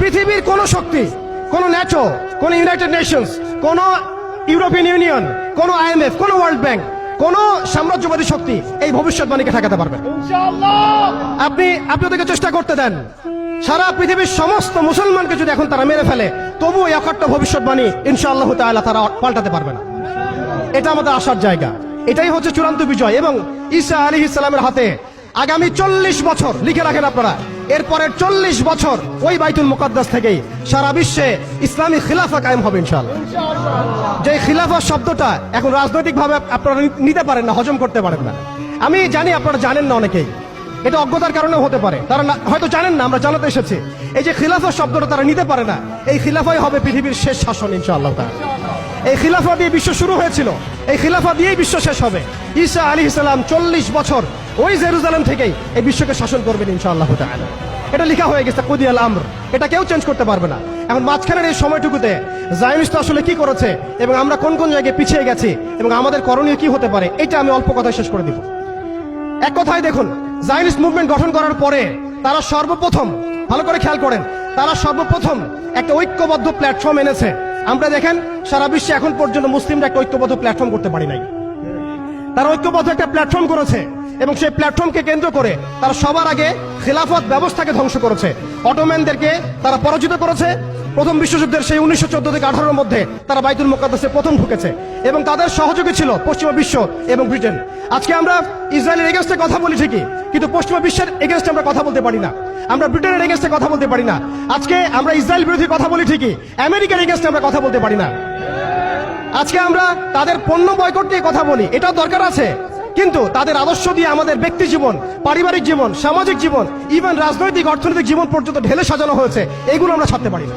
পৃথিবীর কোন শক্তি, কোন ন্যাটো, কোন ইউনাইটেড নেশনস, কোন ইউরোপিয়ান ইউনিয়ন, কোন IMF, কোন ওয়ার্ল্ড ব্যাংক, কোন সাম্রাজ্যবাদী শক্তি এই ভবিষ্যৎবাণীকে ঠেকাতে পারবে না। আপনি ওদেরকে চেষ্টা করতে দেন। সারা পৃথিবীর সমস্ত মুসলমানকে যদি এখন তারা মেরে ফেলে, তবুও এই অকাট্য ভবিষ্যৎবাণী ইনশাআল্লাহ তাআলা তারা পাল্টাতে পারবে না। এটা আমাদের আশার জায়গা। এটাই হচ্ছে চূড়ান্ত বিজয়। এবং ঈসা আলাইহিস সালামের হাতে আগামী 40 বছর, লিখে রাখেন আপনারা, এরপরের 40 বছর ওই বাইতুল মুকাদ্দাস থেকেই সারা বিশ্বে ইসলামী খিলাফা কায়েম হবে ইনশাআল্লাহ। যে খিলাফা শব্দটা এখন রাজনৈতিক ভাবে আপনারা নিতে পারেন না, হজম করতে পারেন না। আমি জানি আপনারা জানেন না, অনেকেই এটা অজ্ঞতার কারণেও হতে পারে, তারা হয়তো জানেন না, আমরা জানাতে এসেছি। এই যে খিলাফা শব্দটা তারা নিতে পারে না, এই খিলাফাই হবে পৃথিবীর শেষ শাসন ইনশাআল্লাহ তাআলা। এই খিলাফা দিয়ে বিশ্ব শুরু হয়েছিল, এই খিলাফা দিয়েই বিশ্ব শেষ হবে। ঈসা আলাইহিস সালাম 40 বছর ওই জেরুজালেম থেকেই এই বিশ্বকে শাসন করবেন ইনশাআল্লাহ তাআলা। এটা লেখা হয়ে গেছে, কুদিয়াল আমর, এটা কেউ চেঞ্জ করতে পারবে না। এখন মাঝখানের এই সময়টুকুতে জায়নিস্ট আসলে কি করেছে এবং আমরা কোন কোন জায়গায় পিছিয়ে গেছি এবং আমাদের করণীয় কি হতে পারে, এটা আমি অল্প কথায় শেষ করে দিব। এক কথায় দেখুন, জায়নিস্ট মুভমেন্ট গঠন করার পরে তারা সর্বপ্রথম, ভালো করে খেয়াল করেন, তারা সর্বপ্রথম একটা ঐক্যবদ্ধ প্ল্যাটফর্ম এনেছে। আমরা দেখেন সারা বিশ্বে এখন পর্যন্ত মুসলিমরা একটা ঐক্যবদ্ধ প্ল্যাটফর্ম করতে পারি নাই। তারা ঐক্যবদ্ধ একটা প্ল্যাটফর্ম করেছে এবং সেই প্ল্যাটফর্মকে কেন্দ্র করে তারা সবার আগে খেলাফত ব্যবস্থাকে ধ্বংস করেছে। অটোম্যানদেরকে তারা পরাজিত করেছে। প্রথম বিশ্বযুদ্ধের সেই 1914 থেকে 18-এর মধ্যে তারা বাইতুল মুকাদ্দাসে প্রথম ঢুকেছে এবং তাদের সহযোগী ছিল পশ্চিমা বিশ্ব এবং ব্রিটেন। আজকে আমরা ইসরায়েলের এগেইনস্টে কথা বলি ঠিকই, কিন্তু পশ্চিমা বিশ্বের এগেইনস্টে আমরা কথা বলতে পারি না। আমরা ব্রিটেনের এগেইনস্টে কথা বলতে পারি না। আজকে আমরা ইসরায়েল বিরোধী কথা বলি ঠিকই, আমেরিকার এগেইনস্টে আমরা কথা বলতে পারি না। আজকে আমরা তাদের পণ্য বয়কট নিয়ে কথা বলি, এটাও দরকার আছে, কিন্তু তাদের আদর্শ দিয়ে আমাদের ব্যক্তি জীবন, পারিবারিক জীবন, সামাজিক জীবন, ইভেন রাজনৈতিক অর্থনৈতিক জীবন পর্যন্ত ঢেলে সাজানো হয়েছে, এইগুলো আমরা ছাড়তে পারি না।